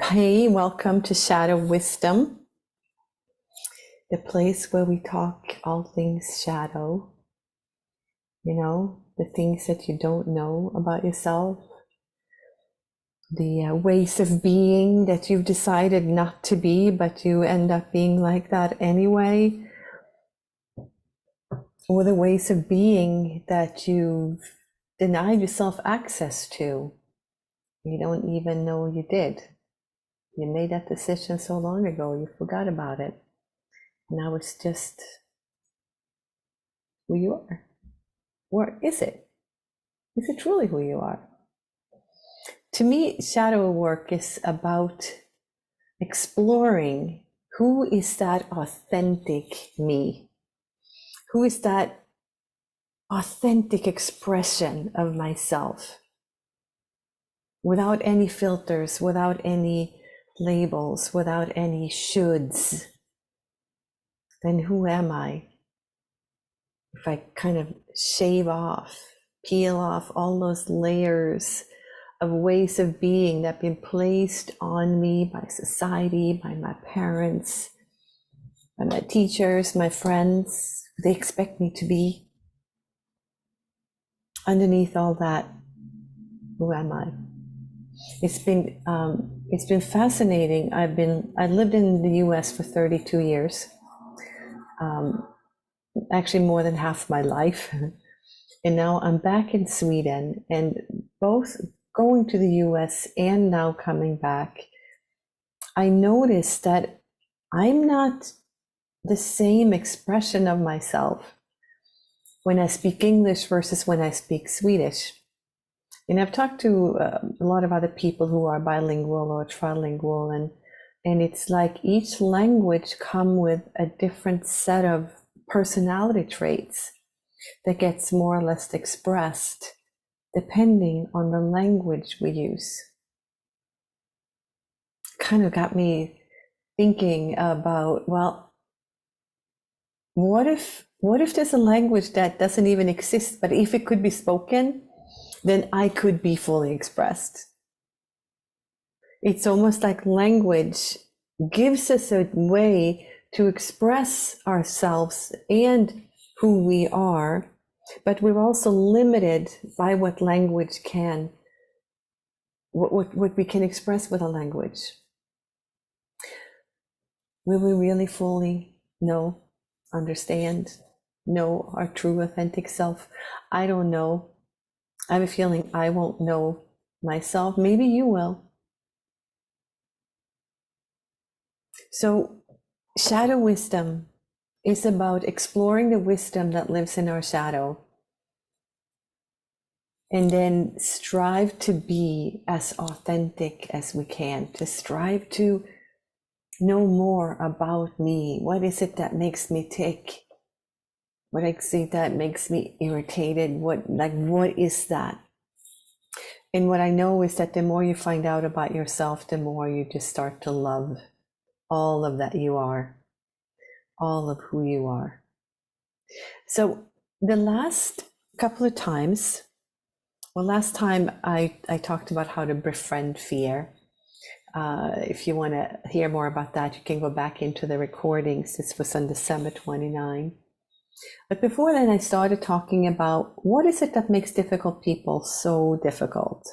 Hey, welcome to Shadow Wisdom, the place where we talk all things shadow, the things that you don't know about yourself, the ways of being that you've decided not to be, but you end up being like that anyway, or the ways of being that you've denied yourself access to. You don't even know you did. You made that decision so long ago, you forgot about it. Now it's just who you are. Or is it? Is it truly who you are? To me, shadow work is about exploring who is that authentic me? Who is that authentic expression of myself? Without any filters, without any labels, without any shoulds. Then who am I? If I kind of peel off all those layers of ways of being that have been placed on me by society, by my parents, by my teachers, my friends, they expect me to be. Underneath all that, who am I? It's been fascinating. I lived in the US for 32 years. Actually more than half my life. And now I'm back in Sweden, and both going to the US and now coming back, I noticed that I'm not the same expression of myself when I speak English versus when I speak Swedish. And I've talked to a lot of other people who are bilingual or trilingual, and it's like each language come with a different set of personality traits that gets more or less expressed depending on the language we use. Kind of got me thinking about, well, what if there's a language that doesn't even exist, but if it could be spoken, then I could be fully expressed. It's almost like language gives us a way to express ourselves and who we are, but we're also limited by what language can, what we can express with a language. Will we really fully understand, know our true authentic self? I don't know. I have a feeling I won't know myself. Maybe you will. So shadow wisdom is about exploring the wisdom that lives in our shadow, and then strive to be as authentic as we can, to strive to know more about me. What is it that makes me tick? What is it that makes me irritated? What is that? And what I know is that the more you find out about yourself, the more you just start to love all of that you are, all of who you are. So the last couple of times, last time I talked about how to befriend fear. If you want to hear more about that, you can go back into the recordings. This was on December 29. But before then, I started talking about what is it that makes difficult people so difficult,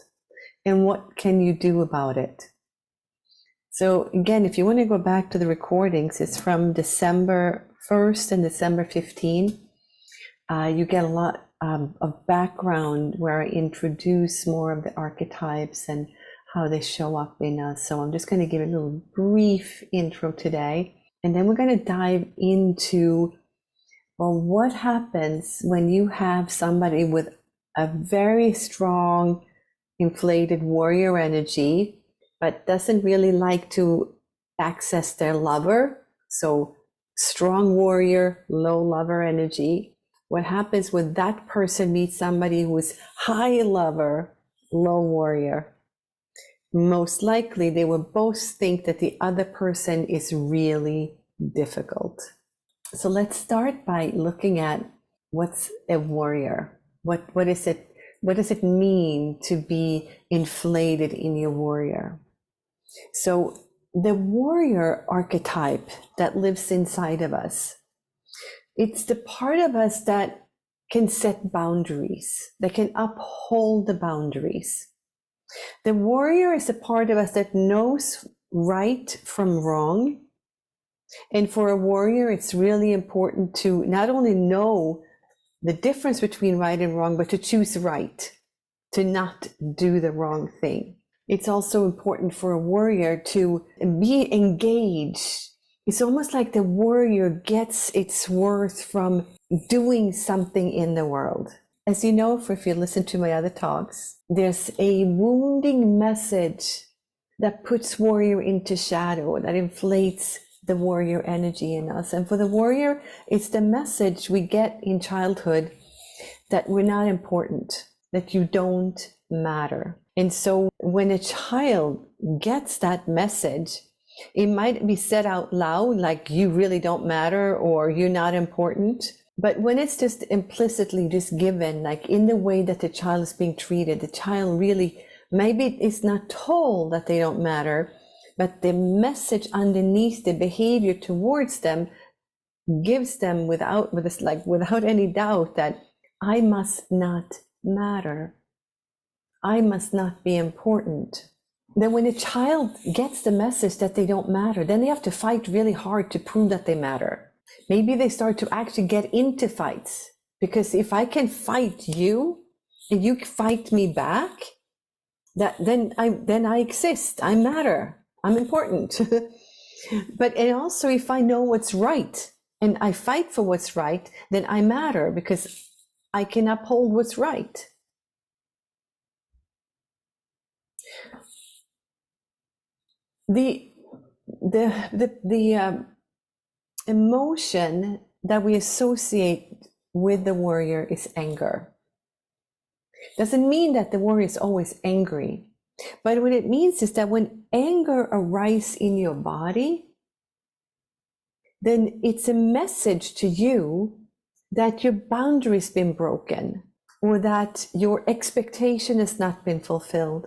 and what can you do about it? So again, if you want to go back to the recordings, it's from December 1st and December 15. You get a lot of background where I introduce more of the archetypes and how they show up in us. So I'm just going to give a little brief intro today, and then we're going to dive into, well, what happens when you have somebody with a very strong, inflated warrior energy, but doesn't really like to access their lover. So strong warrior, low lover energy. What happens when that person meets somebody who is high lover, low warrior? Most likely they will both think that the other person is really difficult. So let's start by looking at what's a warrior. What is it? What does it mean to be inflated in your warrior? So the warrior archetype that lives inside of us, it's the part of us that can set boundaries, that can uphold the boundaries. The warrior is a part of us that knows right from wrong. And for a warrior, it's really important to not only know the difference between right and wrong, but to choose right, to not do the wrong thing. It's also important for a warrior to be engaged. It's almost like the warrior gets its worth from doing something in the world. As you know, if you listen to my other talks, there's a wounding message that puts warrior into shadow, that inflates the warrior energy in us. And for the warrior, it's the message we get in childhood that we're not important, that you don't matter. And so when a child gets that message, it might be said out loud, like you really don't matter or you're not important. But when it's just implicitly just given, like in the way that the child is being treated, the child really, maybe it's not told that they don't matter, but the message underneath the behavior towards them gives them without any doubt that I must not matter. I must not be important. Then when a child gets the message that they don't matter, then they have to fight really hard to prove that they matter. Maybe they start to actually get into fights, because if I can fight you and you fight me back, then I exist, I matter, I'm important. And also if I know what's right and I fight for what's right, then I matter because I can uphold what's right. The emotion that we associate with the warrior is anger. Doesn't mean that the warrior is always angry, but what it means is that when anger arises in your body, then it's a message to you that your boundary's been broken or that your expectation has not been fulfilled.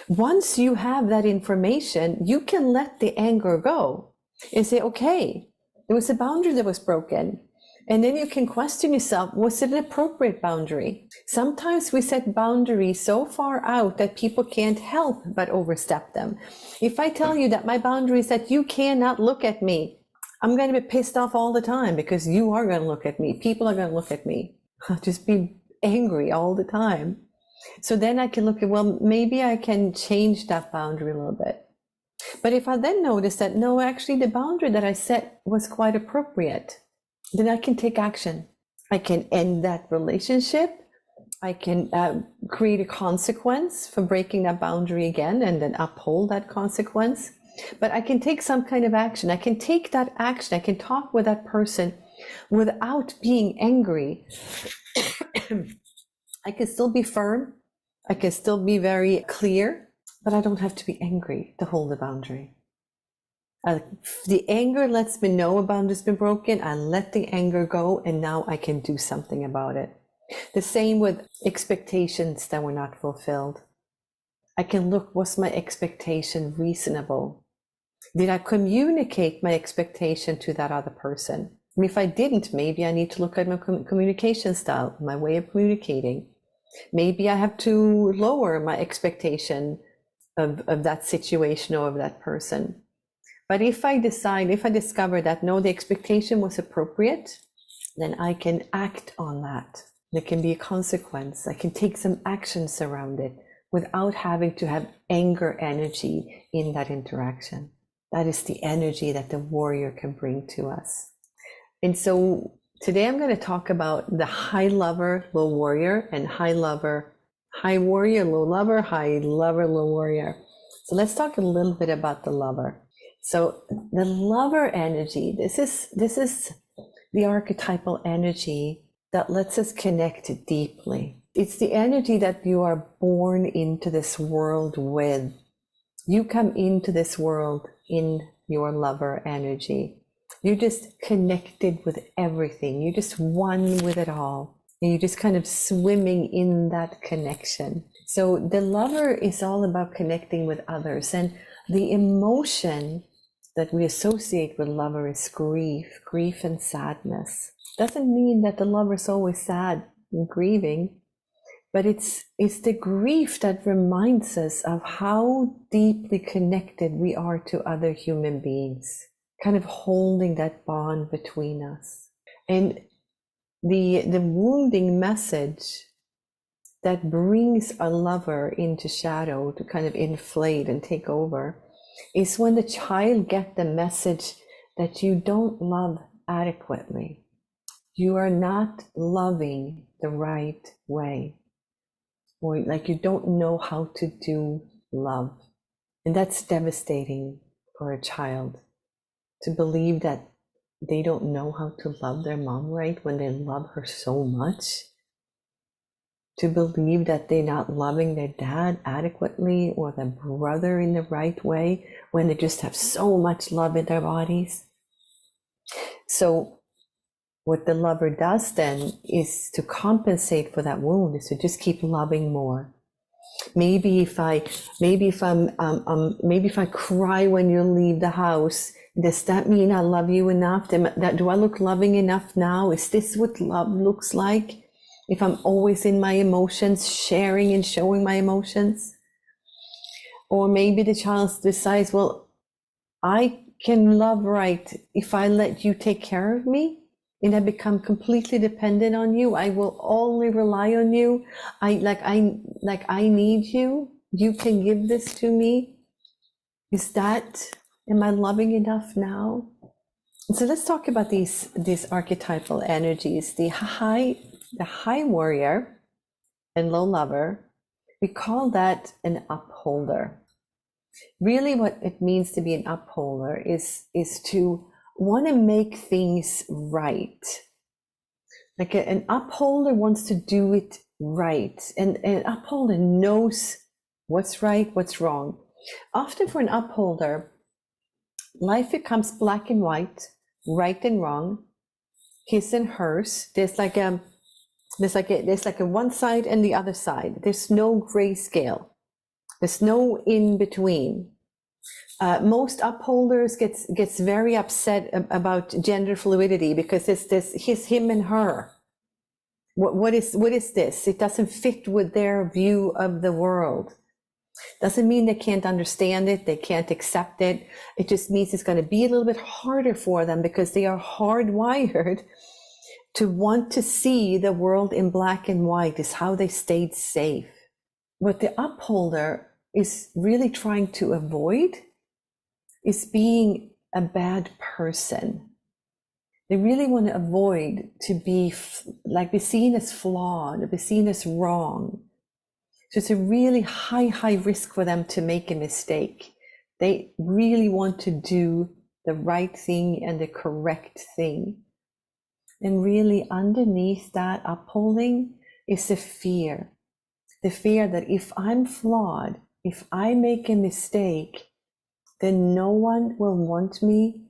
Once you have that information, you can let the anger go and say, okay, there was a boundary that was broken. And then you can question yourself, was it an appropriate boundary? Sometimes we set boundaries so far out that people can't help but overstep them. If I tell you that my boundary is that you cannot look at me, I'm going to be pissed off all the time because you are going to look at me. People are going to look at me. I'll just be angry all the time. So then I can look at, well, maybe I can change that boundary a little bit. But if I then notice that, no, actually the boundary that I set was quite appropriate, then I can take action. I can end that relationship. I can create a consequence for breaking that boundary again and then uphold that consequence. But I can take some kind of action. I can take that action. I can talk with that person without being angry. I can still be firm. I can still be very clear, but I don't have to be angry to hold the boundary. The anger lets me know a boundary's been broken. I let the anger go, and now I can do something about it. The same with expectations that were not fulfilled. I can look, was my expectation reasonable? Did I communicate my expectation to that other person? And if I didn't, maybe I need to look at my communication style, my way of communicating. Maybe I have to lower my expectation of that situation or of that person. But if I discover that no, the expectation was appropriate, then I can act on that. There can be a consequence. I can take some actions around it without having to have anger energy in that interaction. That is the energy that the warrior can bring to us. And so today I'm going to talk about the high lover, low warrior, and high lover, high warrior, low lover, high lover, low warrior. So let's talk a little bit about the lover. So the lover energy, this is the archetypal energy that lets us connect deeply. It's the energy that you are born into this world with. You come into this world in your lover energy. You're just connected with everything. You're just one with it all. And you're just kind of swimming in that connection. So the lover is all about connecting with others. And the emotion that we associate with lover is grief and sadness. Doesn't mean that the lover is always sad and grieving, but it's the grief that reminds us of how deeply connected we are to other human beings, kind of holding that bond between us. And the wounding message that brings a lover into shadow to kind of inflate and take over is when the child gets the message that you don't love adequately. You are not loving the right way, or like you don't know how to do love. And that's devastating for a child, to believe that they don't know how to love their mom right when they love her so much. To believe that they're not loving their dad adequately or their brother in the right way when they just have so much love in their bodies. So what the lover does then is to compensate for that wound, is to just keep loving more. Maybe if I cry when you leave the house, does that mean I love you enough? Do I look loving enough now? Is this what love looks like? If I'm always in my emotions, sharing and showing my emotions? Or maybe the child decides, well, I can love right if I let you take care of me and I become completely dependent on you. I will only rely on you. I need you. You can give this to me. Am I loving enough now? And so let's talk about these archetypal energies. The high warrior and low lover, we call that an upholder. Really what it means to be an upholder is to want to make things right. Like an upholder wants to do it right. And an upholder knows what's right, what's wrong. Often for an upholder, life becomes black and white, right and wrong, his and hers. There's like a one side and the other side. There's no gray scale. There's no in between. Most upholders gets very upset about gender fluidity because it's this his, him, and her. What is this? It doesn't fit with their view of the world. Doesn't mean they can't understand it, they can't accept it. It just means it's going to be a little bit harder for them because they are hardwired to want to see the world in black and white. Is how they stayed safe. What the upholder is really trying to avoid is being a bad person. They really want to avoid to be seen as flawed, be seen as wrong. So it's a really high risk for them to make a mistake. They really want to do the right thing and the correct thing. And really underneath that upholding is the fear that if I'm flawed, if I make a mistake, then no one will want me,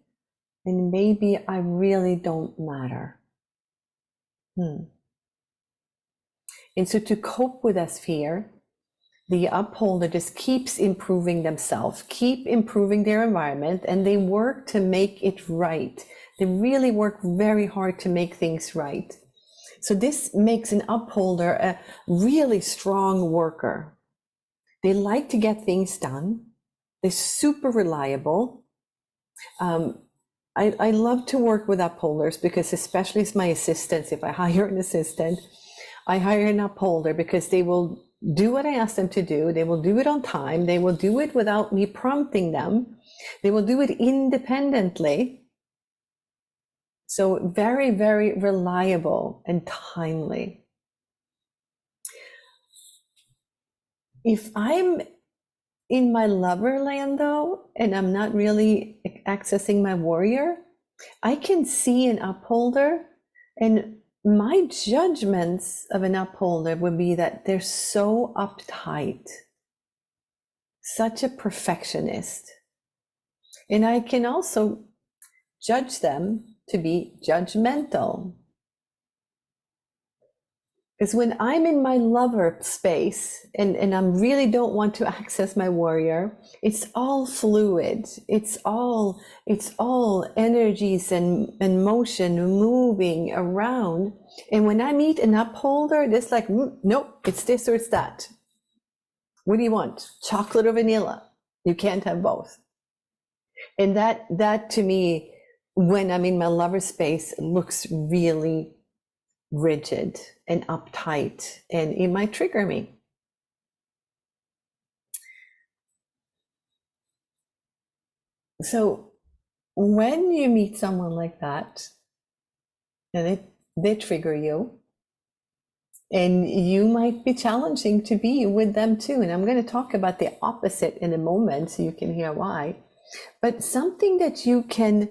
and maybe I really don't matter. And so to cope with that fear, the upholder just keeps improving themselves, keep improving their environment, and they work to make it right. They really work very hard to make things right. So this makes an upholder a really strong worker. They like to get things done. They're super reliable. I love to work with upholders because, especially as my assistants, if I hire an assistant, I hire an upholder because they will do what I ask them to do. They will do it on time. They will do it without me prompting them. They will do it independently. So very, very reliable and timely. If I'm in my lover land though, and I'm not really accessing my warrior, I can see an upholder, and my judgments of an upholder would be that they're so uptight, such a perfectionist. And I can also judge them to be judgmental. Because when I'm in my lover space and I really don't want to access my warrior, it's all fluid. It's all energies and motion moving around. And when I meet an upholder, it's like, nope, it's this or it's that. What do you want? Chocolate or vanilla? You can't have both. And that to me, when I'm in my lover space, looks really rigid and uptight, and it might trigger me. So when you meet someone like that, and they trigger you, and you might be challenging to be with them too. And I'm going to talk about the opposite in a moment so you can hear why. But something that you can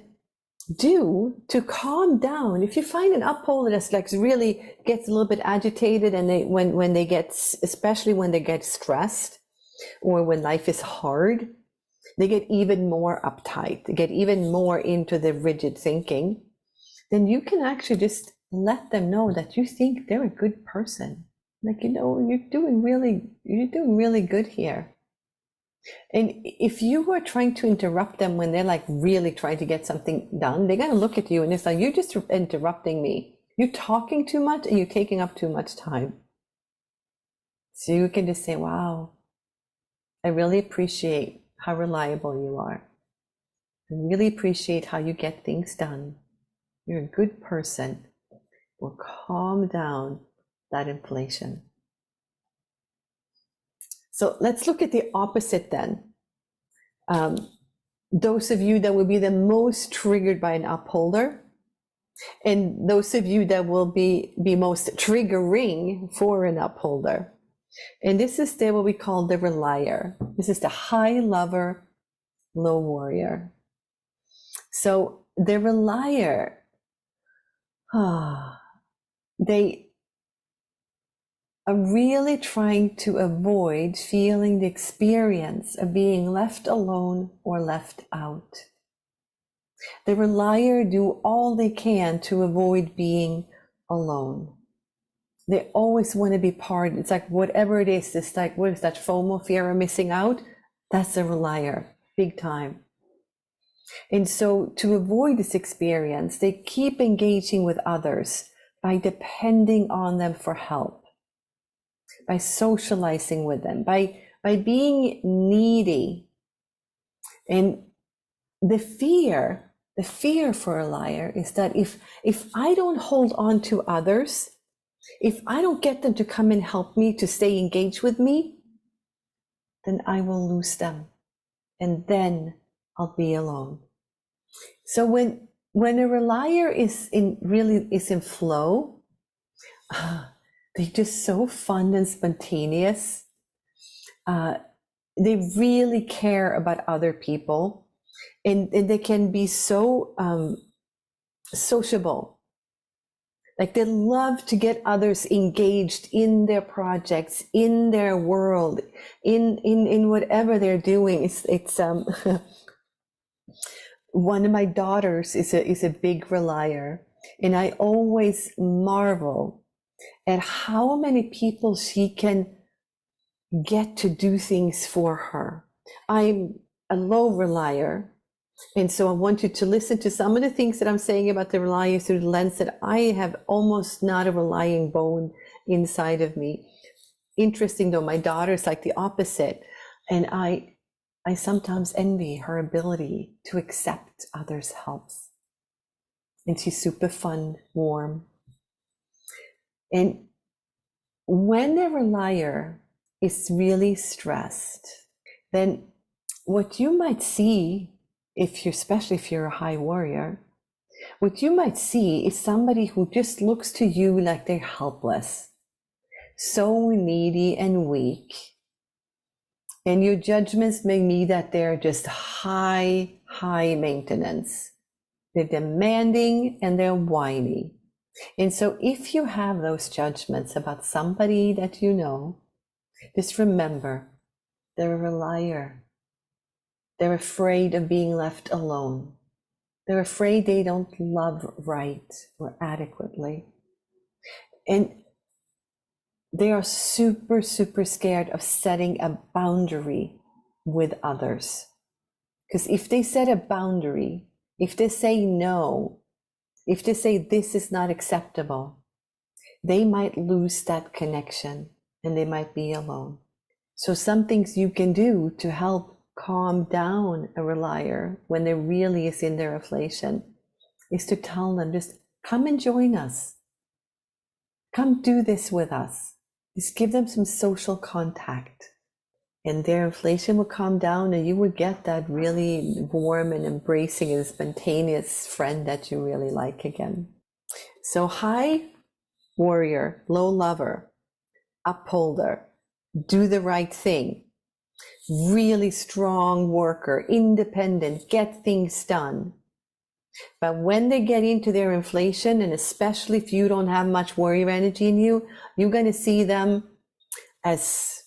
do to calm down, if you find an upholder that's like really gets a little bit agitated, and they when they get, especially when they get stressed or when life is hard, they get even more uptight, they get even more into the rigid thinking, then you can actually just let them know that you think they're a good person. Like, you're doing really good here. And if you are trying to interrupt them when they're like really trying to get something done, they're going to look at you and it's like, you're just interrupting me. You're talking too much and you're taking up too much time. So you can just say, wow, I really appreciate how reliable you are. I really appreciate how you get things done. You're a good person. We'll calm down that inflation. So let's look at the opposite then. Those of you that will be the most triggered by an upholder, and those of you that will be most triggering for an upholder. And this is what we call the relier. This is the high lover, low warrior. So the relier, they are really trying to avoid feeling the experience of being left alone or left out. The relier do all they can to avoid being alone. They always want to be part. It's like whatever it is, it's like, what is that, FOMO, fear of missing out? That's a relier, big time. And so to avoid this experience, they keep engaging with others by depending on them for help, by socializing with them, by being needy. And the fear for a liar is that if I don't hold on to others, if I don't get them to come and help me, to stay engaged with me, then I will lose them. And then I'll be alone. So when a relier is in flow, they're just so fun and spontaneous. They really care about other people, and they can be so sociable. Like, they love to get others engaged in their projects, in their world, in whatever they're doing. It's one of my daughters is a big relier, and I always marvel at how many people she can get to do things for her. I'm a low relier, and so I want you to listen to some of the things that I'm saying about the relier through the lens that I have almost not a relying bone inside of me. Interesting though, my daughter's like the opposite, and I sometimes envy her ability to accept others' helps. And she's super fun, warm. And when a relier is really stressed, then what you might see, especially if you're a high warrior, what you might see is somebody who just looks to you like they're helpless, so needy and weak. And your judgments may be that they're just high maintenance. They're demanding and they're whiny. And so if you have those judgments about somebody that you know, just remember, they're a relier. They're afraid of being left alone. They're afraid they don't love right or adequately. And they are super, super scared of setting a boundary with others. Because if they set a boundary, if they say no, if they say this is not acceptable, they might lose that connection and they might be alone. So some things you can do to help calm down a relier when they really is in their inflation is to tell them, just come and join us. Come do this with us. Just give them some social contact. And their inflation will calm down and you will get that really warm and embracing and spontaneous friend that you really like again. So high warrior, low lover, upholder, do the right thing, really strong worker, independent, get things done. But when they get into their inflation, and especially if you don't have much warrior energy in you, you're going to see them as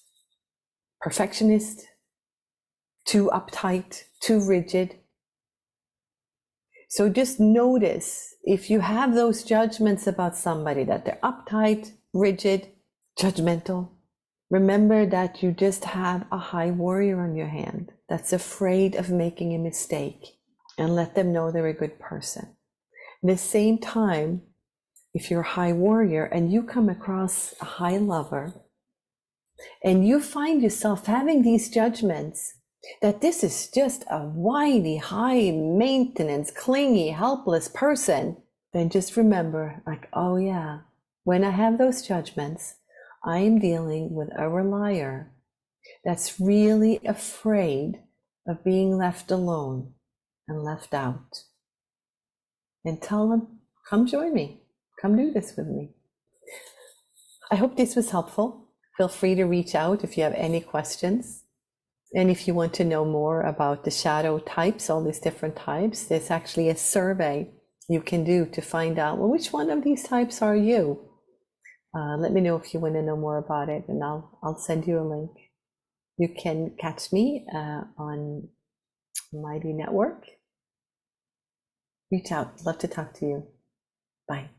perfectionist, too uptight, too rigid. So just notice if you have those judgments about somebody, that they're uptight, rigid, judgmental, remember that you just have a high warrior on your hand that's afraid of making a mistake, and let them know they're a good person. At the same time, if you're a high warrior and you come across a high lover and you find yourself having these judgments that this is just a whiny, high maintenance, clingy, helpless person, then just remember, like, oh yeah, when I have those judgments, I am dealing with a relier that's really afraid of being left alone and left out. And tell them, come join me, come do this with me. I hope this was helpful. Feel free to reach out if you have any questions. And if you want to know more about the shadow types, all these different types, there's actually a survey you can do to find out, well, which one of these types are you? Let me know if you want to know more about it, and I'll send you a link. You can catch me on Mighty Network. Reach out, love to talk to you. Bye.